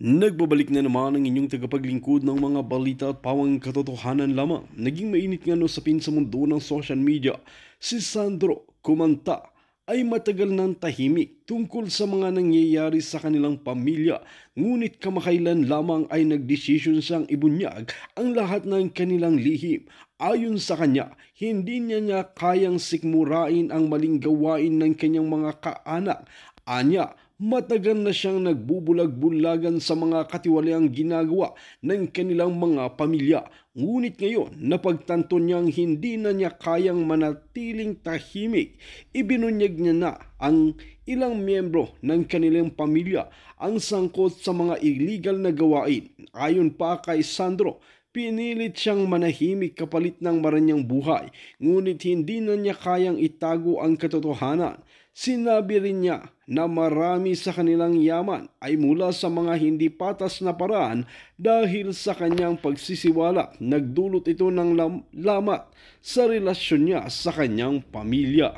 Nagbabalik na naman ang inyong tagapaglingkod ng mga balita at pawang katotohanan lamang. Naging mainit nga usapin sa mundo ng social media. Si Sandro kumanta ay matagal nang tahimik tungkol sa mga nangyayari sa kanilang pamilya. Ngunit kamakailan lamang ay nagdesisyon siyang ibunyag ang lahat ng kanilang lihim. Ayon sa kanya, hindi niya kayang sikmurain ang maling gawain ng kanyang mga kaanak. Anya, matagal na siyang nagbubulag-bulagan sa mga katiwaliang ginagawa ng kanilang mga pamilya. Ngunit ngayon, napagtanto niyang hindi na niya kayang manatiling tahimik. Ibinunyag niya na ang ilang miyembro ng kanilang pamilya ang sangkot sa mga illegal na gawain. Ayon pa kay Sandro, pinilit siyang manahimik kapalit ng maranyang buhay, ngunit hindi na niya kayang itago ang katotohanan. Sinabi rin niya na marami sa kanilang yaman ay mula sa mga hindi patas na paraan dahil sa kanyang pagsisiwala. Nagdulot ito ng lamat sa relasyon niya sa kanyang pamilya.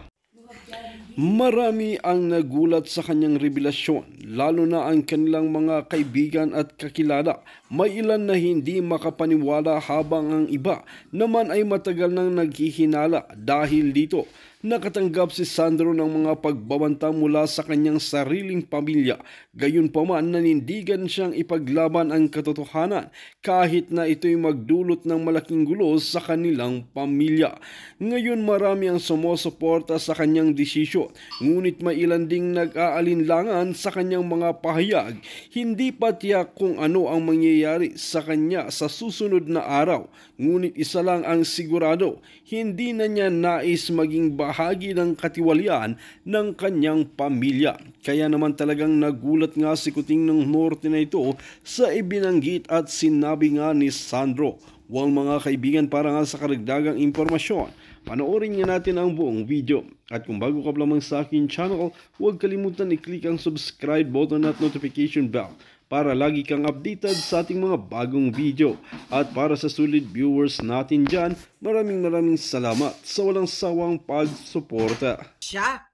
Marami ang nagulat sa kanyang revelasyon, lalo na ang kanilang mga kaibigan at kakilala. May ilan na hindi makapaniwala habang ang iba naman ay matagal nang naghihinala dahil dito. Nakatanggap si Sandro ng mga pagbabanta mula sa kanyang sariling pamilya. Gayunpaman nanindigan siyang ipaglaban ang katotohanan kahit na ito'y magdulot ng malaking gulo sa kanilang pamilya. Ngayon marami ang sumusuporta sa kanyang desisyon, ngunit may ilan ding nag-aalinlangan sa kanyang mga pahayag. Hindi pa tiyak kung ano ang mangyayari sa kanya sa susunod na araw, ngunit isa lang ang sigurado, hindi na niya nais maging bahagi ng katiwalian ng kanyang pamilya. Kaya naman talagang nagulat nga si Kuting ng Norte na ito sa ibinanggit at sinabi nga ni Sandro. Well mga kaibigan, para nga sa karagdagang impormasyon, panoorin nga natin ang buong video. At kung bago ka pa lamang sa akin channel, huwag kalimutan i-click ang subscribe button at notification bell para lagi kang updated sa ating mga bagong video. At para sa solid viewers natin dyan, maraming salamat sa walang sawang pagsuporta. Siya,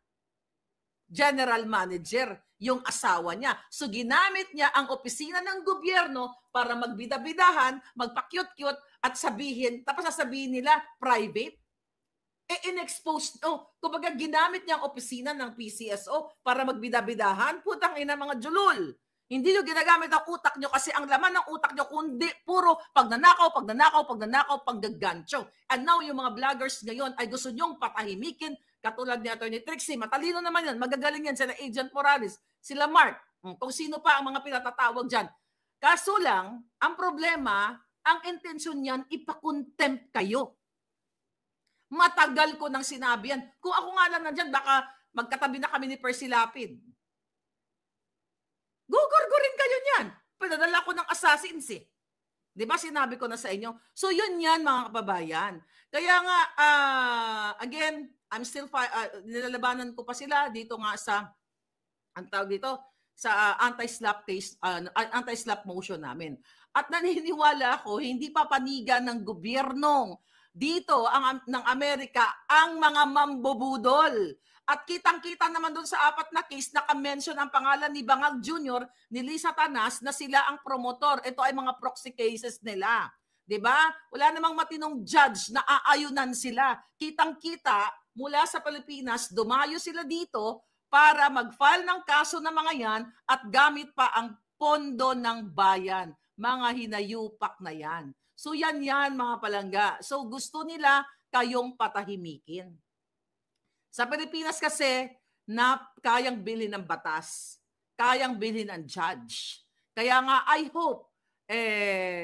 general manager, yung asawa niya. So ginamit niya ang opisina ng gobyerno para magbida-bidahan, magpa-cute-cute at sabihin, tapos sasabihin nila private. In-expose, kumbaga ginamit niya ang opisina ng PCSO para magbida-bidahan. Putang ina mga julul. Hindi nyo ginagamit ang utak nyo kasi ang laman ng utak nyo kundi puro pagnanakaw, paggagancho. And now yung mga vloggers ngayon ay gusto nyong patahimikin, katulad ni Atty. Trixie, matalino naman yan, magagaling yan, sila Agent Morales, sila Mark, kung sino pa ang mga pinatatawag dyan. Kaso lang, ang problema, ang intensyon niyan, ipakontempt kayo. Matagal ko nang sinabi yan. Kung ako nga lang nandyan, baka magkatabi na kami ni Percy Lapid. Gugurgurin kayo niyan. Pinadala ko ng assassins eh. Di ba sinabi ko na sa inyo? So yun yan mga kababayan. Kaya nga, again, I'm still, nilalabanan ko pa sila dito nga sa, ang tawag dito, sa anti-slap case, anti-slap motion namin. At naniniwala ako, hindi papanigan ng gobyernong dito ng Amerika ang mga mambubudol. At kitang-kita naman doon sa 4 na case, naka-mention ang pangalan ni Bangag Jr., ni Lisa Tanas, na sila ang promotor. Ito ay mga proxy cases nila. Diba? Wala namang matinong judge na aayunan sila. Kitang-kita mula sa Pilipinas, dumayo sila dito para mag-file ng kaso ng mga yan at gamit pa ang pondo ng bayan. Mga hinayupak na yan. So yan mga palangga. So gusto nila kayong patahimikin. Sa Pilipinas kasi, na kayang bilhin ng batas, kayang bilhin ng judge. Kaya nga, I hope,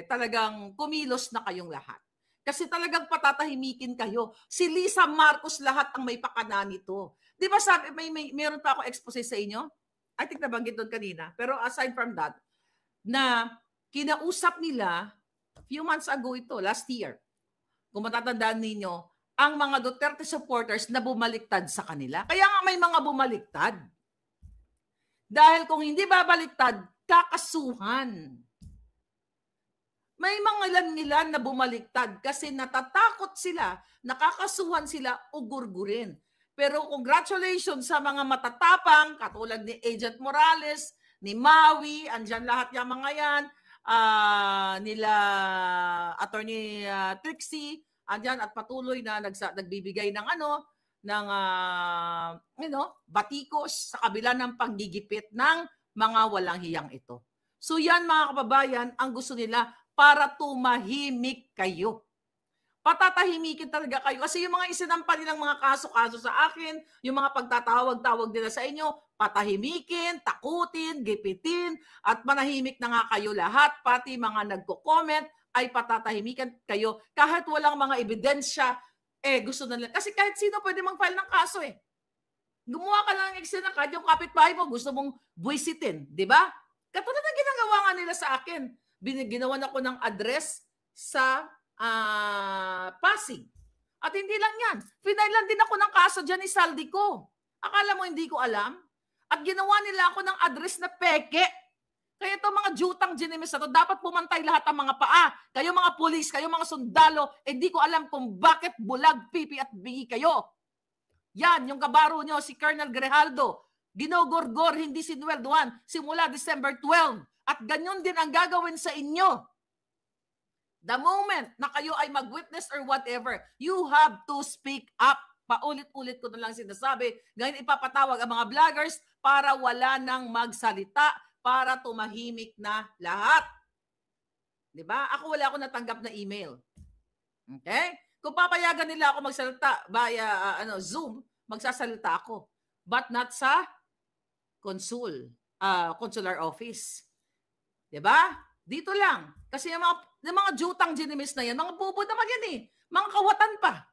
talagang kumilos na kayong lahat. Kasi talagang patatahimikin kayo. Si Lisa Marcos lahat ang may pakana nito. Di ba sabi, meron pa ako expose sa inyo? I think nabanggit doon kanina. Pero aside from that, na kinausap nila, few months ago ito, last year, kung matatandaan ninyo, ang mga Duterte supporters na bumaliktad sa kanila. Kaya nga may mga bumaliktad. Dahil kung hindi babaliktad, kakasuhan. May mga ilan na bumaliktad kasi natatakot sila, nakakasuhan sila o gurgurin. Pero congratulations sa mga matatapang, katulad ni Agent Morales, ni Maui, andyan lahat yung mga yan, nila Attorney Trixie, andyan at patuloy na nagbibigay ng batikos sa kabila ng panggigipit ng mga walang hiyang ito. So yan mga kababayan, ang gusto nila para tumahimik kayo. Patatahimikin talaga kayo. Kasi yung mga isinampa nilang mga kaso-kaso sa akin, yung mga pagtatawag-tawag nila sa inyo, patahimikin, takutin, gipitin, at manahimik na nga kayo lahat, pati mga nagko-comment, ay patatahimikan kayo kahit walang mga ebidensya, gusto na nila. Kasi kahit sino pwede mag-file ng kaso Gumawa ka lang ng Excel na kahit yung kapitbahay mo, gusto mong buwisitin, di ba? Katulad na ginagawa nga nila sa akin. Ginawan ako ng address sa Pasig. At hindi lang yan. Pinailan din ako ng kaso dyan ni Saldi ko. Akala mo hindi ko alam? At ginawa nila ako ng address na peke. Kaya ito mga jutang ginimis na to, dapat pumantay lahat ang mga paa. Kayo mga pulis, kayo mga sundalo, hindi ko alam kung bakit bulag, pipi at bingi kayo. Yan, yung kabaro nyo, si Colonel Grijaldo, ginogorgor, hindi sinweldohan, simula December 12. At ganyan din ang gagawin sa inyo. The moment na kayo ay mag-witness or whatever, you have to speak up. Paulit-ulit ko na lang sinasabi, ngayon ipapatawag ang mga vloggers para wala nang magsalita, para tumahimik na lahat. Diba? Ako wala akong natanggap na email. Okay? Kung papayagan nila ako magsalita via Zoom, magsasalita ako. But not sa consular office. Diba? Dito lang. Kasi yung mga jutang ginimis na yan, mga bobo naman yan Mga kawatan pa.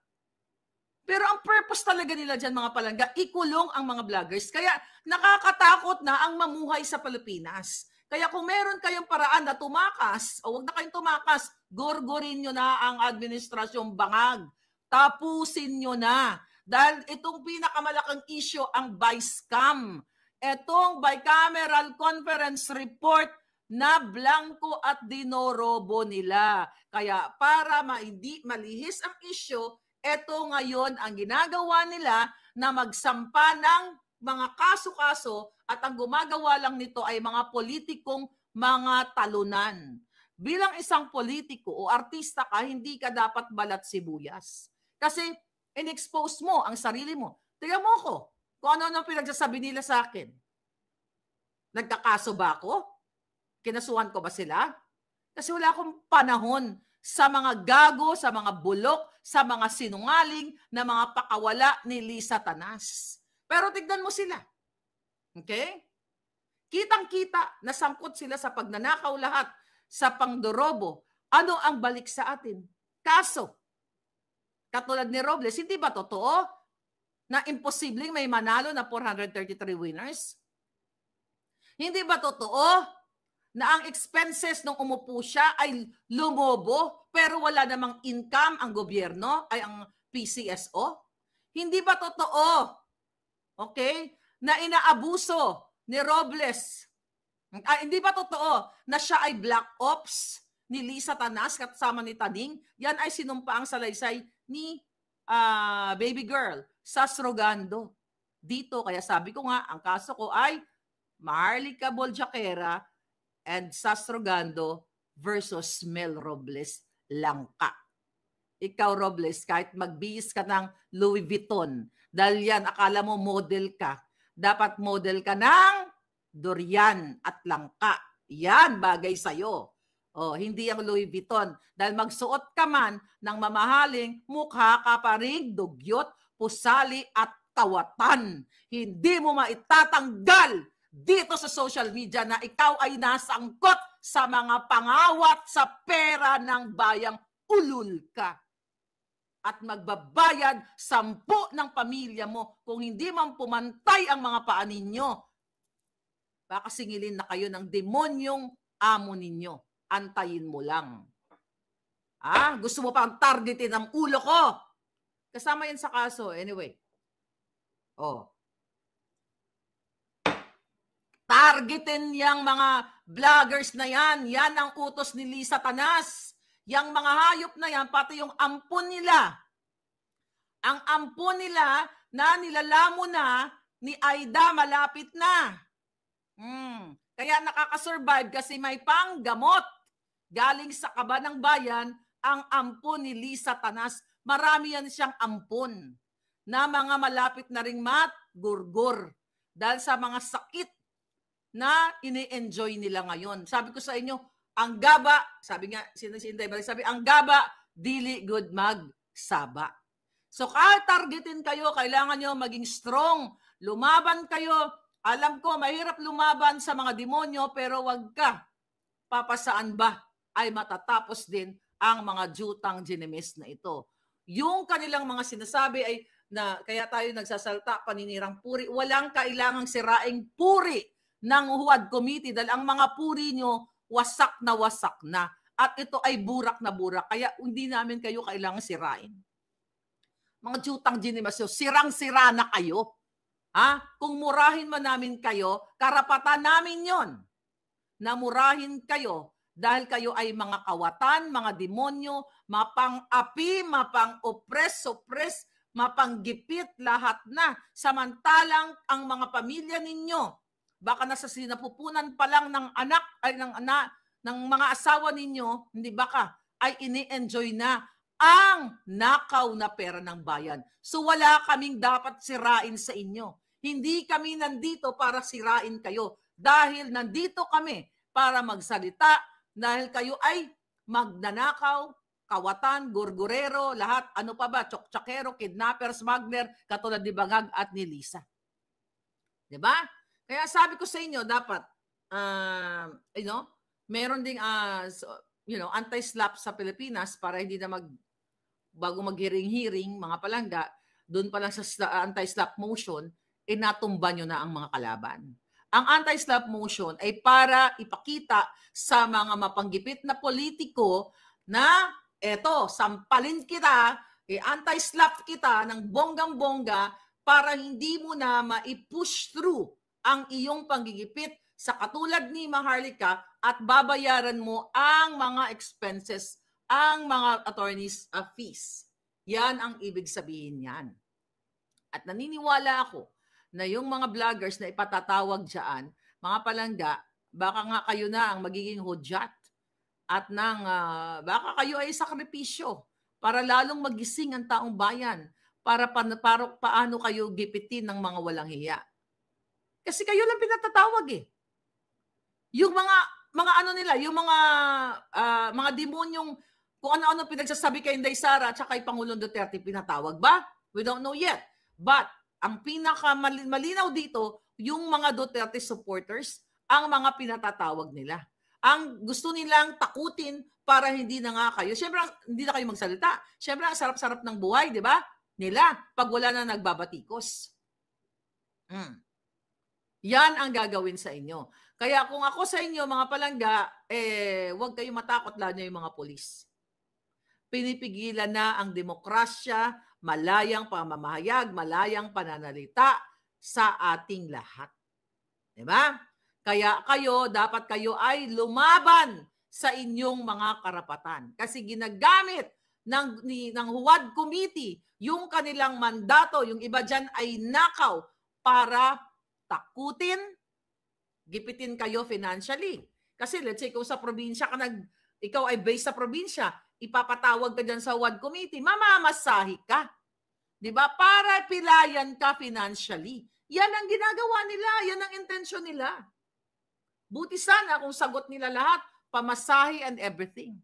Pero ang purpose talaga nila dyan, mga palangga, ikulong ang mga vloggers. Kaya nakakatakot na ang mamuhay sa Pilipinas. Kaya kung meron kayong paraan na tumakas, o wag na kayong tumakas, gurgurin nyo na ang administrasyong bangag. Tapusin nyo na. Dahil itong pinakamalaking issue ang Bicam. Itong bicameral conference report na blanco at dinorobo nila. Kaya para hindi malihis ang issue, ito ngayon ang ginagawa nila na magsampa ng mga kaso-kaso at ang gumagawa lang nito ay mga politikong mga talunan. Bilang isang politiko o artista ka, hindi ka dapat balat sibuyas. Kasi in-expose mo ang sarili mo. Tingnan mo ko kung ano-ano pinagsasabi nila sa akin. Nagkakaso ba ako? Kinasuhan ko ba sila? Kasi wala akong panahon sa mga gago, sa mga bulok, sa mga sinungaling na mga pakawala ni Lisa Tanas. Pero tignan mo sila. Okay? Kitang-kita na sangkot sila sa pagnanakaw lahat, sa pangdorobo. Ano ang balik sa atin? Kaso. Katulad ni Robles, hindi ba totoo na imposibleng may manalo na 433 winners? Hindi ba totoo na ang expenses nung umupo siya ay lumobo pero wala namang income ang gobyerno, ay ang PCSO? Hindi ba totoo, okay, na inaabuso ni Robles? Hindi ba totoo na siya ay black ops ni Lisa Tanas kasama ni Taning? Yan ay sinumpaang salaysay ni baby girl sa Srogando. Dito, kaya sabi ko nga, ang kaso ko ay Maharlika Boljaquera and Sastrogando versus Mel Robles Langka. Ikaw, Robles, kahit magbihis ka ng Louis Vuitton, dahil yan, akala mo model ka, dapat model ka ng Dorian at Langka. Yan, bagay sa'yo. Oh, hindi ang Louis Vuitton. Dahil magsuot ka man ng mamahaling, mukha ka pa rin dugyot, pusali at kawatan. Hindi mo maitatanggal dito sa social media na ikaw ay nasangkot sa mga pangawat sa pera ng bayang ulul ka. At magbabayad 10 ng pamilya mo kung hindi man pumantay ang mga paa ninyo. Baka singilin na kayo ng demonyong amo ninyo. Antayin mo lang. Gusto mo pa ang targetin ng ulo ko? Kasama yan sa kaso. Anyway. Targetin yang mga vloggers na yan. Yan ang utos ni Lisa Tanas. Yang mga hayop na yan, pati yung ampon nila. Ang ampon nila na nilalamo na ni Aida malapit na. Kaya nakakasurvive kasi may panggamot. Galing sa kaba ng bayan, ang ampon ni Lisa Tanas. Marami yan siyang ampon na mga malapit na ring matgurgur dahil sa mga sakit na ini-enjoy nila ngayon. Sabi ko sa inyo, ang gaba, sabi nga, sabi, ang gaba, dili good magsaba. So kahit targetin kayo, kailangan nyo maging strong. Lumaban kayo. Alam ko, mahirap lumaban sa mga demonyo, pero wag ka. Papasaan ba ay matatapos din ang mga jutang ginemis na ito. Yung kanilang mga sinasabi ay na kaya tayo nagsasalta paninirang puri. Walang kailangang siraing puri ng Huwad Committee dahil ang mga puri nyo wasak na. At ito ay burak na burak. Kaya hindi namin kayo kailangang sirain. Mga jutang ginimasyo, sirang-sira na kayo. Ha? Kung murahin man namin kayo, karapatan namin yon na murahin kayo dahil kayo ay mga kawatan, mga demonyo, mapang-api, mapang-oppress, mapanggipit, lahat na. Samantalang ang mga pamilya ninyo, baka nasa sinapupunan pa lang ng anak, ay ng mga asawa ninyo, hindi baka, ay ini-enjoy na ang nakaw na pera ng bayan. So wala kaming dapat sirain sa inyo. Hindi kami nandito para sirain kayo. Dahil nandito kami para magsalita, dahil kayo ay magnanakaw, kawatan, gurgurero, lahat, ano pa ba, tsoktsakkero, kidnapper, smuggler, katulad ni Bangag at ni Lisa. Diba? Kaya sabi ko sa inyo, dapat, meron ding, anti-slap sa Pilipinas para hindi na bago mag-hearing-hearing, mga palangga, doon pa lang sa anti-slap motion, natumba nyo na ang mga kalaban. Ang anti-slap motion ay para ipakita sa mga mapanggipit na politiko na eto, sampalin kita, anti-slap kita ng bonggang-bongga para hindi mo na ma-push through ang iyong panggigipit sa katulad ni Maharlika at babayaran mo ang mga expenses, ang mga attorneys fees. Yan ang ibig sabihin yan. At naniniwala ako na yung mga vloggers na ipatatawag dyan, mga palangga, baka nga kayo na ang magiging hudyat at baka kayo ay sakripisyo para lalong magising ang taong bayan para paano kayo gipitin ng mga walang hiya. Kasi kayo lang pinatatawag eh. Yung mga nila, yung mga demonyong kung ano-ano pinagsasabi kay Inday Sara at saka kay Pangulong Duterte pinatawag ba? We don't know yet. But ang pinakamalinaw dito, yung mga Duterte supporters, ang mga pinatatawag nila. Ang gusto nilang takutin para hindi na nga kayo. Siyempre, hindi na kayo magsalita. Siyempre, ang sarap-sarap ng buhay, di ba? Nila, pag wala na nagbabatikos. Yan ang gagawin sa inyo. Kaya kung ako sa inyo, mga palangga, huwag kayong matakot, lalo na yung mga polis. Pinipigilan na ang demokrasya, malayang pamamahayag, malayang pananalita sa ating lahat. Diba? Kaya dapat kayo ay lumaban sa inyong mga karapatan. Kasi ginagamit ng Huwad Committee yung kanilang mandato, yung iba dyan ay nakaw para takutin, gipitin kayo financially. Kasi let's say kung sa probinsya ikaw ay based sa probinsya, ipapatawag ka dyan sa Huwad Committee, mamamasahi ka. Diba? Para pilayan ka financially. Yan ang ginagawa nila. Yan ang intensyon nila. Buti sana kung sagot nila lahat, pamasahi and everything.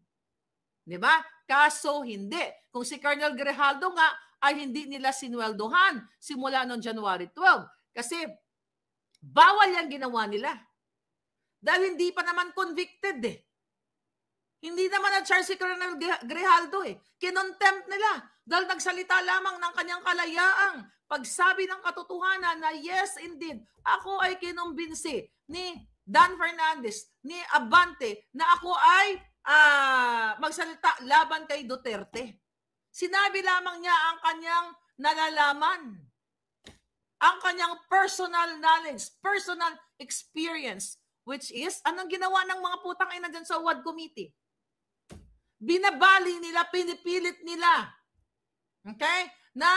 Diba? Kaso hindi. Kung si Colonel Grijaldo nga ay hindi nila sinweldohan simula noong January 12. Kasi bawal yung ginawa nila. Dahil hindi pa naman convicted eh. Hindi naman na-charge si Colonel Grijaldo eh. Kinontempt nila dahil nagsalita lamang ng kanyang kalayaang pagsabi ng katotohanan na yes, indeed, ako ay kinumbinsi ni Dan Fernandez, ni Abante, na ako ay magsalita laban kay Duterte. Sinabi lamang niya ang kanyang nalalaman, ang kanyang personal knowledge, personal experience, which is, anong ginawa ng mga putang ina dyan sa Huwad Committee? Binabali nila, pinipilit nila, okay, na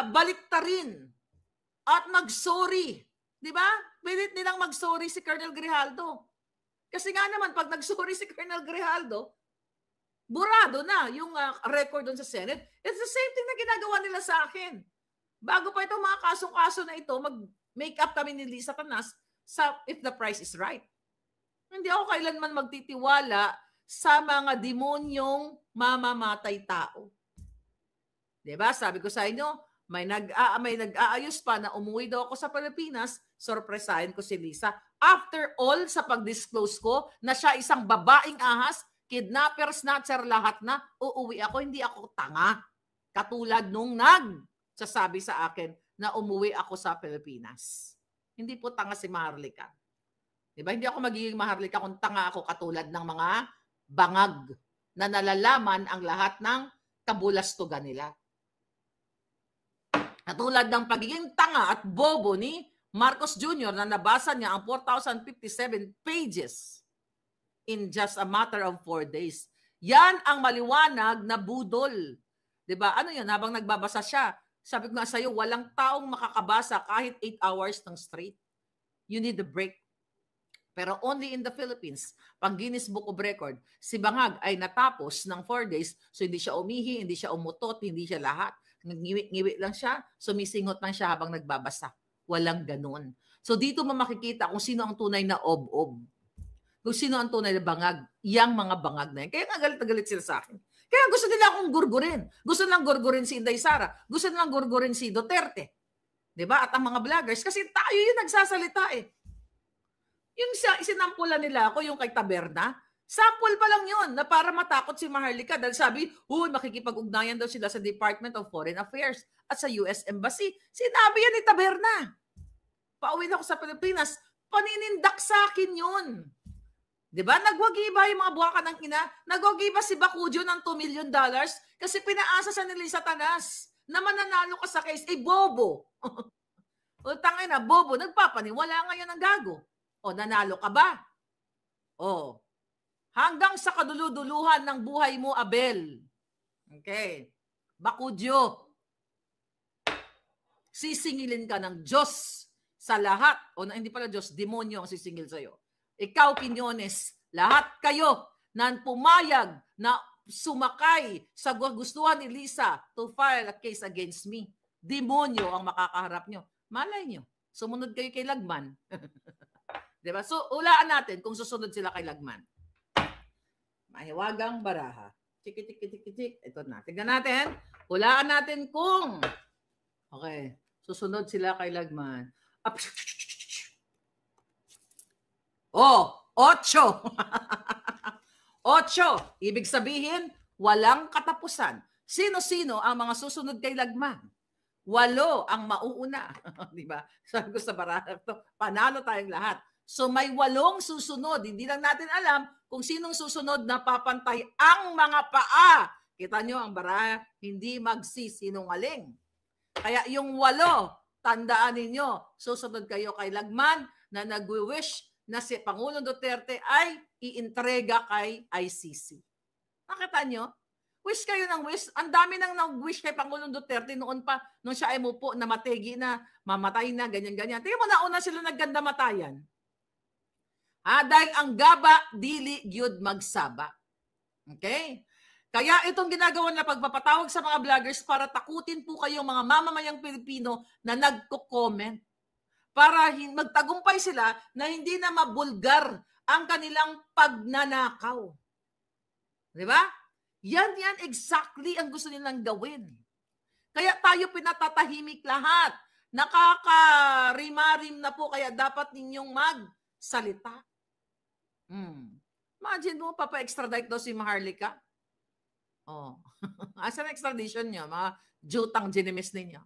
baliktarin at mag-sorry. Di ba? pilit nilang mag-sorry si Colonel Grijaldo. Kasi nga naman, pag nag-sorry si Colonel Grijaldo, burado na yung record doon sa Senate. It's the same thing na ginagawa nila sa akin. Bago pa itong mga kasong-kaso na ito, mag-make up kami ni Lisa Tanas sa if the price is right. Hindi ako kailanman magtitiwala sa mga demonyong mamamatay tao. Diba? Sabi ko sa inyo, may nag-aayos pa na umuwi daw ako sa Pilipinas, sorpresahin ko si Lisa. After all, sa pag-disclose ko na siya isang babaeng ahas, kidnapper, snatcher, lahat na, uuwi ako, hindi ako tanga. Katulad nung nagsasabi sa akin na umuwi ako sa Pilipinas. Hindi po tanga si Maharlika. Diba? Hindi ako magiging Maharlika kung tanga ako katulad ng mga bangag na nalalaman ang lahat ng kabulastugan nila. Katulad ng pagiging tanga at bobo ni Marcos Jr. na nabasa niya ang 4,057 pages in just a matter of 4 days. Yan ang maliwanag na budol. Diba? Ano yan? Habang nagbabasa siya, sabi ko nga sa'yo, walang taong makakabasa kahit 8 hours ng straight. You need a break. Pero only in the Philippines, pang Guinness Book of Record, si Bangag ay natapos ng 4 days, so hindi siya umihi, hindi siya umutot, hindi siya lahat. Ngiwi-ngiwi lang siya, sumisingot lang siya habang nagbabasa. Walang ganun. So dito mo makikita kung sino ang tunay na ob-ob. Kung sino ang tunay na bangag. Yang mga bangag na yan. Kaya nga galit na galit sila sa akin. Kaya gusto nila akong gurgurin. Gusto nilang gurgurin si Inday Sara. Gusto nilang gurgurin si Duterte. Diba? At ang mga vloggers. Kasi tayo yung nagsasalita eh. Yung sinampulan nila ako, yung kay Taberna, sample pa lang yun na para matakot si Maharlika dahil sabi, makikipag-ugnayan daw sila sa Department of Foreign Affairs at sa US Embassy. Sinabi yan ni Taberna. Pauwi na ako sa Pilipinas, paninindak sa akin yun. Diba? Nagwagiba yung mga buwaka ng ina. Nagwagiba si Bacudio ng $2 million kasi pinaasa sa ni Lisa Tanas na mananalo ka sa case. Bobo. O tangay na, bobo. Nagpapaniwala ngayon ng gago. O, nanalo ka ba? O, hanggang sa kaduluduluhan ng buhay mo, Abel. Okay. Bacudio. Sisingilin ka ng Diyos sa lahat. O, hindi pala Diyos, demonyo ang sisingil sa'yo. Ikaw, Quiñones, lahat kayo na pumayag na sumakay sa gustuhan ni Lisa to file a case against me. Demonyo ang makakaharap nyo. Malay nyo. Sumunod kayo kay Lagman. Diba? So, ulaan natin kung susunod sila kay Lagman. Mahiwagang baraha. Chik. Ito na. Tignan natin. Ulaan natin kung okay, susunod sila kay Lagman. Oh, 8. 8. Ibig sabihin, walang katapusan. Sino-sino ang mga susunod kay Lagman? 8 ang mauuna. Diba? Sabi ko sa baraha to, panalo tayong lahat. So may 8 susunod. Hindi lang natin alam kung sinong susunod na papantay ang mga paa. Kita nyo ang baraha, hindi magsisinungaling. Kaya yung 8, tandaan ninyo, susunod kayo kay Lagman na nag-wish na si Pangulong Duterte ay iintrega kay ICC. Nakita nyo? Wish kayo ng wish. Ang dami nang nag-wish kay Pangulong Duterte noon pa, nung siya ay mupo na mategi na, mamatay na, ganyan-ganyan. Tingnan mo, nauna sila nagganda matayan. Dahil ang gaba, dili gyud magsaba. Okay? Kaya itong ginagawa na pagpapatawag sa mga vloggers para takutin po kayong mga mamamayang Pilipino na nagko-comment. Para magtagumpay sila na hindi na mabulgar ang kanilang pagnanakaw. Di ba? Yan exactly ang gusto nilang gawin. Kaya tayo pinatatahimik lahat. Nakakarimarim na po kaya dapat ninyong magsalita. Imagine mo, papa-extradite daw si Maharlika. Oh. Asan extradition niyo? Mga jutang ginimis ninyo.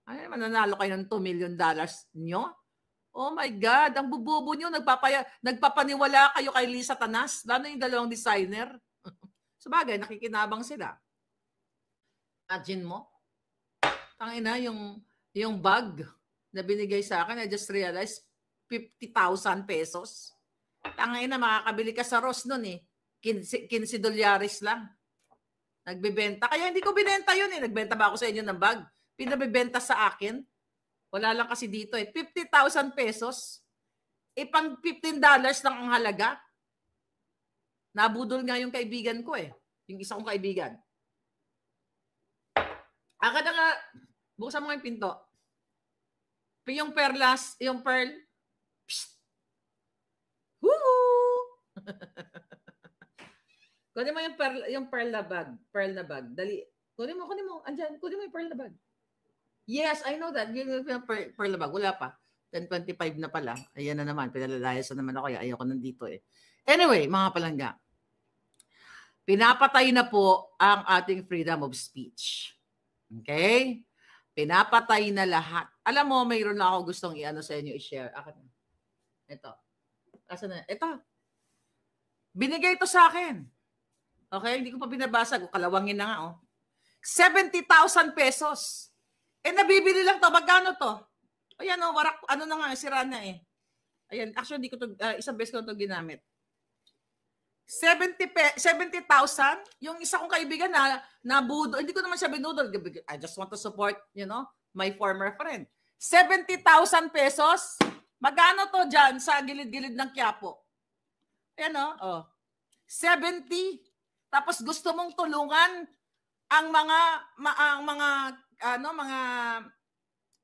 Ano naman, nanalo kayo ng $2 million nyo? Oh my God, ang bububo nyo, nagpapaniwala kayo kay Lisa Tanas, lalo yung dalawang designer. Sabagay, nakikinabang sila. Imagine mo, tangina yung bag na binigay sa akin, I just realized, 50,000 pesos. Tangina, makakabili ka sa Ross nun eh. $15 lang. Nagbebenta. Kaya hindi ko binenta yun eh. Nagbenta ba ako sa inyo ng bag? Pinabibenta sa akin. Wala lang kasi dito eh. 50,000 pesos. Pang $15 lang ang halaga. Nabudol nga yung kaibigan ko eh. Yung isa kong kaibigan. Aka na nga, buksan mo yung pinto. Yung perlas, yung pearl. Psst. Woo! Kunin mo yung pearl na bag. Pearl na bag. Dali. Kunin mo. Andyan, kunin mo yung pearl na bag. Yes, I know that. Yung pearl na bag. Wala pa. 10:25 na pala. Ayan na naman. Pinalalayas na naman ako. Ayoko nandito eh. Anyway, mga palangga. Pinapatay na po ang ating freedom of speech. Okay? Pinapatay na lahat. Alam mo, mayroon na ako gustong i-ano sa inyo, i-share. Ito. Asa na? Ito. Binigay ito sa akin. Okay? Hindi ko pa binabasa. Kalawangin na nga, oh. 70,000 pesos. Nabibili lang to. Magkano to? Ayan, oh, warak, ano na nga, sira na eh. Ayan, actually, di ko to, isang beses ko to ginamit. 70,000, yung isa kong kaibigan na budol, hindi ko naman siya binudol. I just want to support, my former friend. 70,000 pesos? Magkano to dyan sa gilid-gilid ng Quiapo? Ayan oh. 70. Tapos gusto mong tulungan ang mga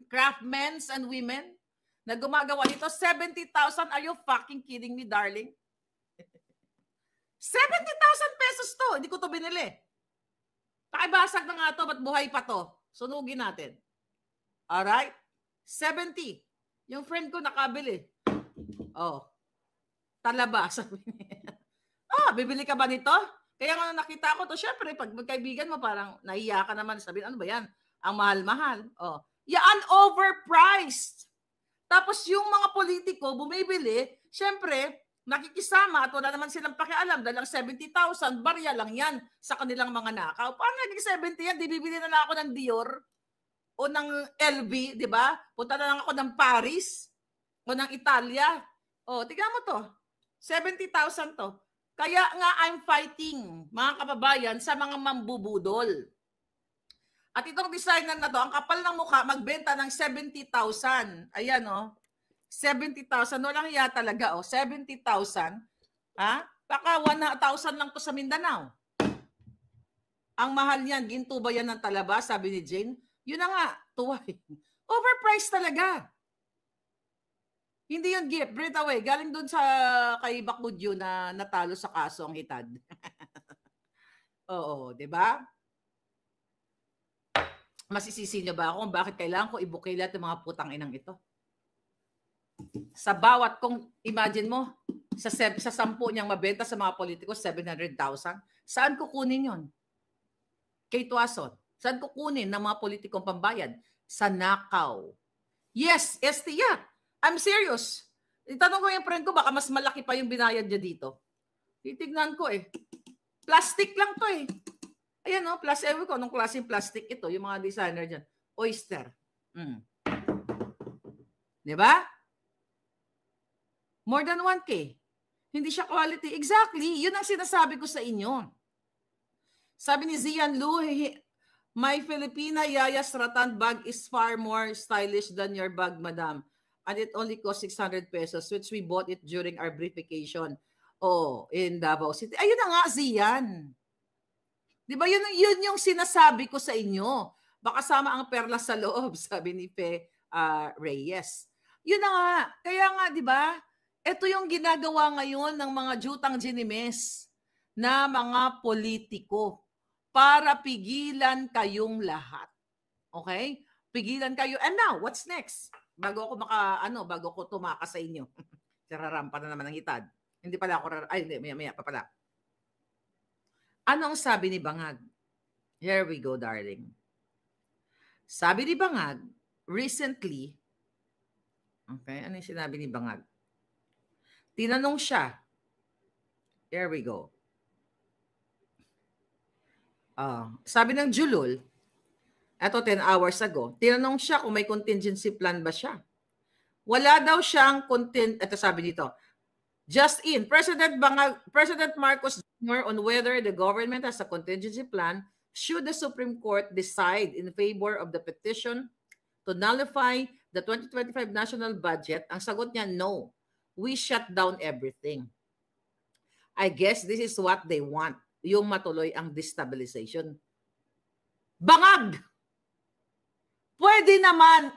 craftsmen and women na gumagawa nito. 70,000. Are you fucking kidding me, darling? 70,000 pesos to. Hindi ko to binili. Pakibasag na nga to, ba't buhay pa to? Sunugin natin. Alright? 70. Yung friend ko nakabili. Oh. Talaba. Sabi niya. Bibili ka ba nito? Kaya nga nakita ko to, syempre, pag magkaibigan mo, parang nahiya ka naman. Sabi, ano ba yan? Ang mahal-mahal. Oh. Yan, overpriced. Tapos yung mga politiko, bumibili, syempre, nakikisama at wala naman silang pakialam dahil ang 70,000, barya lang yan sa kanilang mga nakaw. Paano naging 70 yan? Di bibili na lang ako ng Dior o ng LV, di ba? Punta na lang ako ng Paris o ng Italia. O, tignan mo to. 70,000 to. Kaya nga I'm fighting, mga kababayan, sa mga mambubudol. At itong designer na to, ang kapal ng mukha, magbenta ng 70,000. Ayan o. 70,000, walang hiya talaga, 70,000, baka 1,000 lang to sa Mindanao. Ang mahal niyan, ginto ba yan ng talaba, sabi ni Jane? Yun na nga, tuway. Overpriced talaga. Hindi yun gift, breathe away. Galing dun sa kay Bakudyo na natalo sa kaso ang hitad. Oo, di ba? Masisisi niyo ba ako kung bakit kailangan ko ibukay lahat ng mga putang inang ito? Sa bawat, kung imagine mo, sa 10 niyang mabenta sa mga politiko, 700,000. Saan kukunin yon? Kay Tuason. Saan kukunin ng mga politikong pambayad? Sa nakaw. Yes, Estia. I'm serious. Itanong ko yung friend ko, baka mas malaki pa yung binayad niya dito. Titignan ko eh. Plastic lang to eh. Ayan o, ewan ko, anong klaseng plastic ito, yung mga designer dyan. Oyster. Diba? More than 1K. Hindi siya quality. Exactly. Yun ang sinasabi ko sa inyo. Sabi ni Zian Lu, my Filipina Yayas Ratan bag is far more stylish than your bag, madam. And it only cost 600 pesos, which we bought it during our briefcation. In Davao City. Ayun na nga, Zian. Di ba yun yung sinasabi ko sa inyo? Baka sama ang perlas sa loob, sabi ni Fe Reyes. Yun na nga. Kaya nga, di ba? Ito yung ginagawa ngayon ng mga jutang ginimes na mga politiko para pigilan kayong lahat. Okay? Pigilan kayo. And now, what's next? Bago ako tumakas sa inyo. Sararampa na naman ang hitad. Hindi pala ako, hindi, maya pa pala. Ano ang sabi ni Bangag? Here we go, darling. Sabi ni Bangag, recently, okay, ano yung sinabi ni Bangag? Tinanong siya, here we go. Sabi ng Julul, eto 10 hours ago, tinanong siya kung may contingency plan ba siya. Wala daw siyang eto sabi dito, just in, President Marcos Jr. on whether the government has a contingency plan should the Supreme Court decide in favor of the petition to nullify the 2025 national budget, ang sagot niya, no. We shut down everything. I guess this is what they want, yung matuloy ang destabilization. Bangag! Pwede naman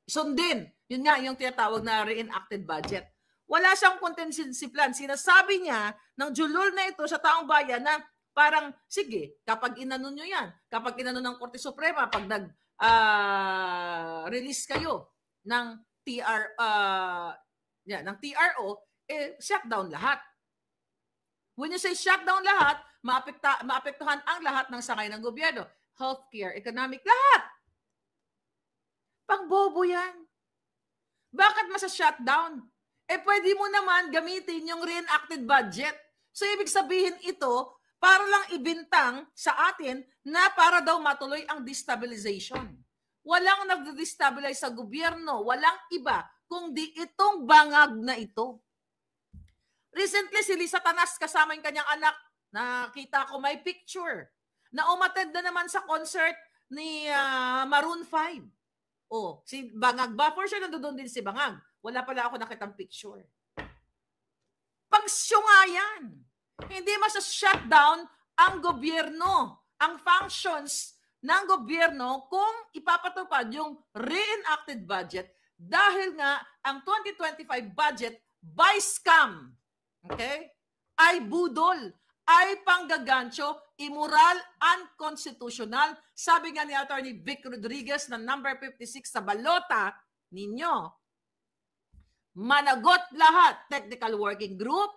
sundin. Yun nga, yung tinatawag na reenacted budget. Wala siyang contingency plan. Sinasabi niya ng julol na ito sa taong bayan na parang, sige, kapag inano nyo yan, kapag inano ng Korte Suprema, pag nag-release kayo ng ng TRO, shutdown lahat. When you say shutdown lahat, maapektuhan ang lahat ng sangay ng gobyerno. Healthcare, economic, lahat. Pangbobo yan. Bakit masa-shutdown? Pwede mo naman gamitin yung reenacted budget. So, ibig sabihin ito, para lang ibintang sa atin na para daw matuloy ang destabilization. Walang nagde-destabilize sa gobyerno. Walang iba kundi itong bangag na ito. Recently, si Lisa Tanas kasama yung kanyang anak, nakita ko may picture na umattend na naman sa concert ni Maroon 5. Oh, si Bangag ba? For sure, nandoon din si Bangag. Wala pala ako nakitang picture. Pagsyo nga yan. Hindi masa-shutdown ang gobyerno, ang functions ng gobyerno kung ipapatupad yung reenacted budget dahil nga ang 2025 budget by scam, okay, ay budol, ay panggagancho, immoral, unconstitutional. Sabi nga ni Attorney Vic Rodriguez na number 56 sa balota ninyo, managot lahat, technical working group,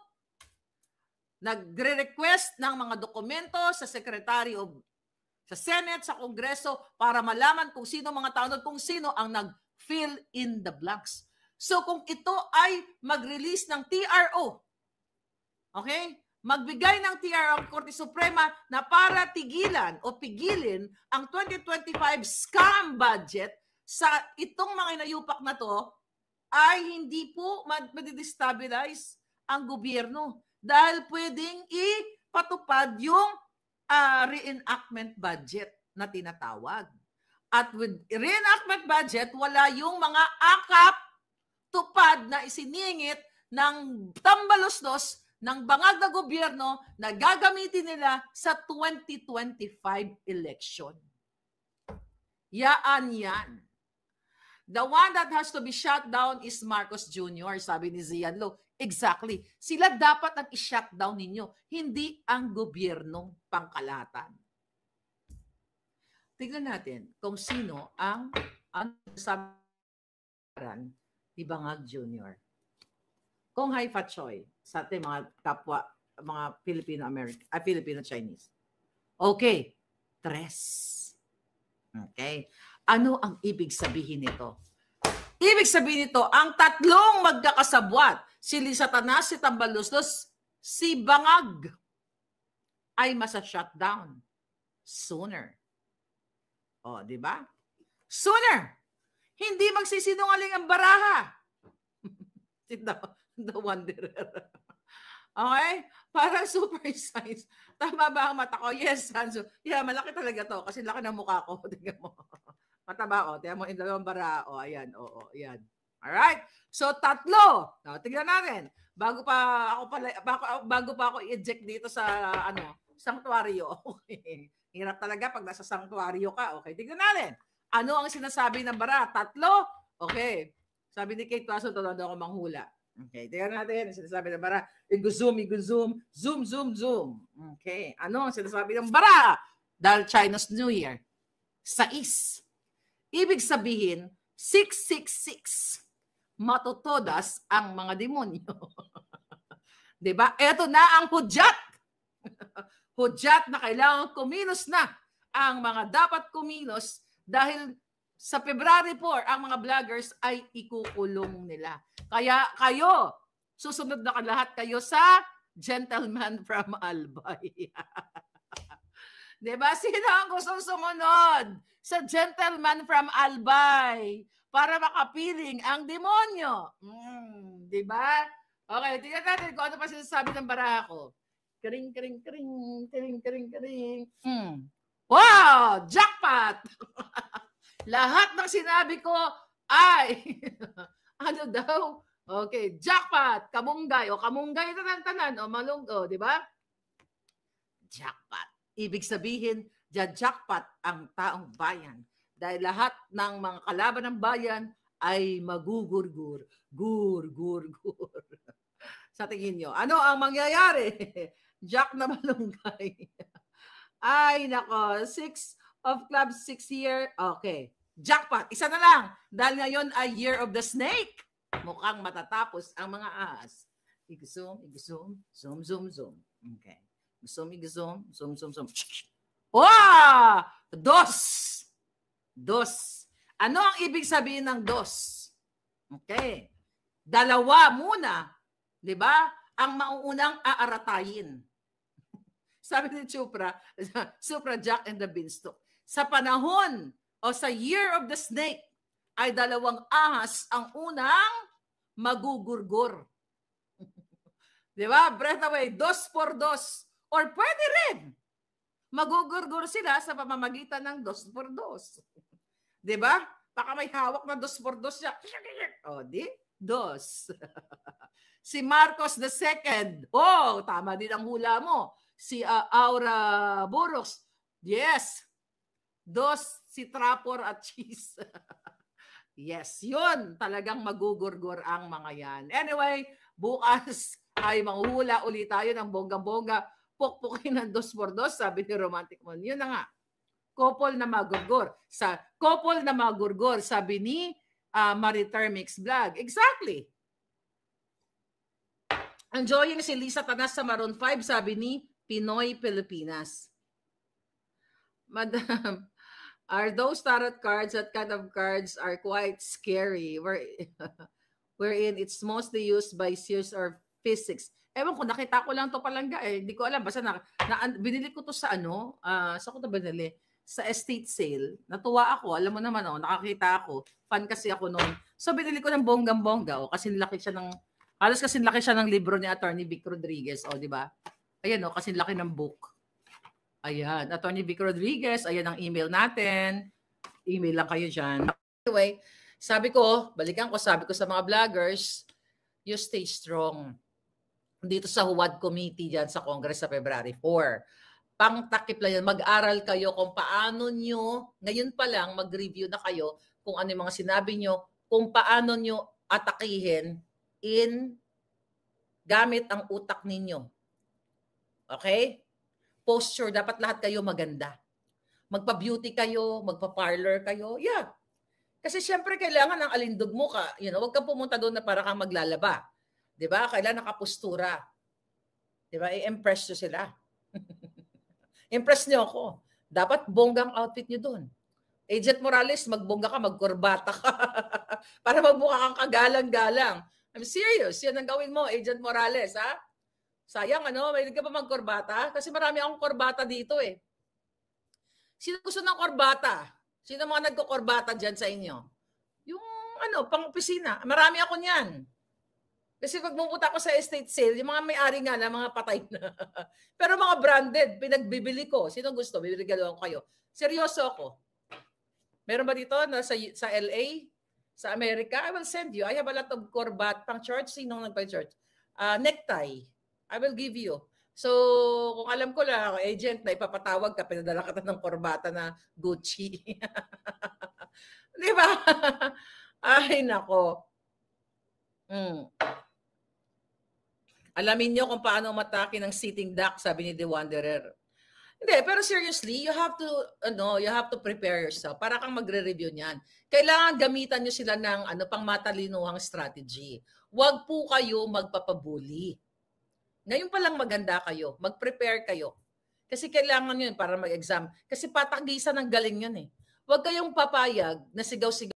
nagre-request ng mga dokumento sa Secretary of sa Senate, sa Kongreso para malaman kung sino mga tao doon, kung sino ang nag-fill in the blanks. So kung ito ay mag-release ng TRO, okay? Magbigay ng TRO ang Korte Suprema na para tigilan o pigilin ang 2025 scam budget sa itong mga inayupak na to, ay hindi po madidestabilize ang gobyerno dahil pwedeng ipatupad yung reenactment budget na tinatawag. At with reenactment budget, wala yung mga akap tupad na isiningit ng tambalusnos ng bangag na gobyerno na gagamitin nila sa 2025 election. Yan. The one that has to be shut down is Marcos Jr., sabi ni Zian Lo. Exactly. Sila dapat ang i-shutdown ninyo, hindi ang gobyernong pangkalatan. Tignan natin kung sino ang sabi ni Bangag Jr. Kung Haifa Choi, sa ating mga kapwa, mga Filipino-Chinese. Okay. 3. Okay. Ano ang ibig sabihin nito? Ibig sabihin nito, ang tatlong magkakasabwat, si Lisa Tanas, si Tambaluslos, si Bangag, ay masa-shutdown sooner. O, di ba? Sooner. Hindi magsisinungaling ang baraha. The Wanderer. Okay? Parang super size. Tama ba ang mata ko? Yes, Hanzo. Yeah, malaki talaga to kasi laki ng mukha ko. Tingnan mo. Mataba ko. Tingnan mo yung dalawang bara. O, ayan. Oo, ayan. Alright? So, 3. Tingnan natin. Bago pa ako i-eject dito sa sanctuaryo. Okay. Hirap talaga pag nasa sanctuaryo ka. Okay, tingnan natin. Ano ang sinasabi ng bara? 3? Okay. Sabi ni Kate Tuason, tulad ako manghula. Okay, tingnan natin ang sinasabi ng bara. Zoom. Okay. Ano ang sinasabi ng bara? Dahil China's New Year. 6. Ibig sabihin, 666. Matutodas ang mga demonyo. Diba? Ito na ang hudyat. Hudyat na kailangan kumilos na ang mga dapat kumilos dahil sa February 4, ang mga vloggers ay ikukulong nila. Kaya kayo, susunod na lahat kayo sa Gentleman from Albay. Diba? Sino ang gustong sumunod sa Gentleman from Albay para makapiling ang demonyo? Diba? Okay, tingnan natin kung ano pa sinasabi ng baraha ko. Kring. Wow! Jackpot! Lahat ng sinabi ko ay, ano daw? Okay, jackpot, kamunggay, o kamunggay tanan-tanan, o malunggo, di ba? Jackpot. Ibig sabihin, jackpot ang taong bayan. Dahil lahat ng mga kalaban ng bayan ay magugurgur. Gur. Sa tingin nyo, ano ang mangyayari? Jack na malunggay. Ay, nako. 6 of clubs, 6 year. Okay. Jackpot. Isa na lang. Dahil ngayon ay Year of the Snake. Mukhang matatapos ang mga ahas. Zoom. Okay. Zoom. Wow! Dos. Ano ang ibig sabihin ng dos? Okay. Dalawa muna. Di ba? Ang mauunang aaratayin. Sabi ni Supra Jack and the Beanstalk. Sa panahon o sa Year of the Snake, ay dalawang ahas ang unang magugurgur. Di ba? Breath away, 2 por 2. Or pwede rin. Magugurgur sila sa pamamagitan ng 2 por 2. Di ba? Baka may hawak na 2 por 2 siya. O, di? 2. Si Marcos II. Oh, tama din ang hula mo. Si Aura Burrox. Yes. 2 si Trapor at Cheese. Yes, yun. Talagang magugurgur ang mga yan. Anyway, bukas ay manghuhula ulit tayo ng bongga-bongga. Pukpukin ng 2 por 2, sabi ni Romantic Moon. Yun na nga. Couple na magurgur. Sa couple na magurgur, sabi ni Maritermix Vlog. Exactly. Enjoying si Lisa Tanas sa Maroon 5, sabi ni Pinoy Pilipinas. Madam, are those tarot cards, that kind of cards are quite scary. Wherein it's mostly used by seers or physics. Ewan ko, nakita ko lang to palangga eh. Hindi ko alam. Basta binili ko to sa ano, saan ko to binili? Sa estate sale. Natuwa ako. Alam mo naman, nakakita ako. Fan kasi ako noon. So, binili ko ng bonggang-bongga. Kasi laki siya ng, halos kasi laki siya ng libro ni Attorney Vic Rodriguez. Di ba? Ayan, kasi laki ng book. Ayan, Attorney Vic Rodriguez. Ayan ang email natin. Email lang kayo dyan. Anyway, sabi ko sa mga vloggers, you stay strong. Dito sa Huwad Committee dyan sa Congress sa February 4. Pangtakip lang yan. Mag-aral kayo kung paano nyo, ngayon pa lang, mag-review na kayo kung ano yung mga sinabi nyo, kung paano nyo atakihin gamit ang utak ninyo. Okay? Posture, dapat lahat kayo maganda. Magpa-beauty kayo, magpa-parlor kayo. Yeah. Kasi syempre kailangan ng alindog mo ka. Huwag kang pumunta doon na para kang maglalaba. 'Di ba? Kailangan nakapostura. 'Di ba? I-impress nyo sila. Impress nyo ako. Dapat bonggang outfit nyo doon. Agent Morales, magbongga ka, magkurbata ka. Para magmukha kang kagalang-galang. I'm serious. Yan ang gawin mo, Agent Morales, ha? Sayang, may ka pa magkurbata? Kasi marami akong kurbata dito eh. Sino gusto ng kurbata? Sino mga nagkukurbata dyan sa inyo? Yung pang-opisina. Marami ako niyan. Kasi pag pumunta ako sa estate sale, yung mga may-ari nga na, mga patay na. Pero mga branded, pinagbibili ko. Sino gusto? Bibigyan ko kayo. Seryoso ako. Meron ba dito na sa LA? Sa Amerika? I will send you. I have a lot of korbat. Pang-church, sinong nagpa-church? Necktie. I will give you. So, kung alam ko lang, agent na ipapatawag ka, pinadala ka ng korbata na Gucci. Di ba? Ay, nako. Alamin nyo kung paano matake ng sitting duck, sabi ni The Wanderer. Hindi, pero seriously, you have to prepare yourself para kang magre-review niyan. Kailangan gamitan nyo sila ng pang matalinuhang strategy. Huwag po kayo magpapabuli. Ngayon pa lang maganda kayo. Mag-prepare kayo. Kasi kailangan yun para mag-exam. Kasi patagisan ng galing yun eh. Huwag kayong papayag na sigaw-sigaw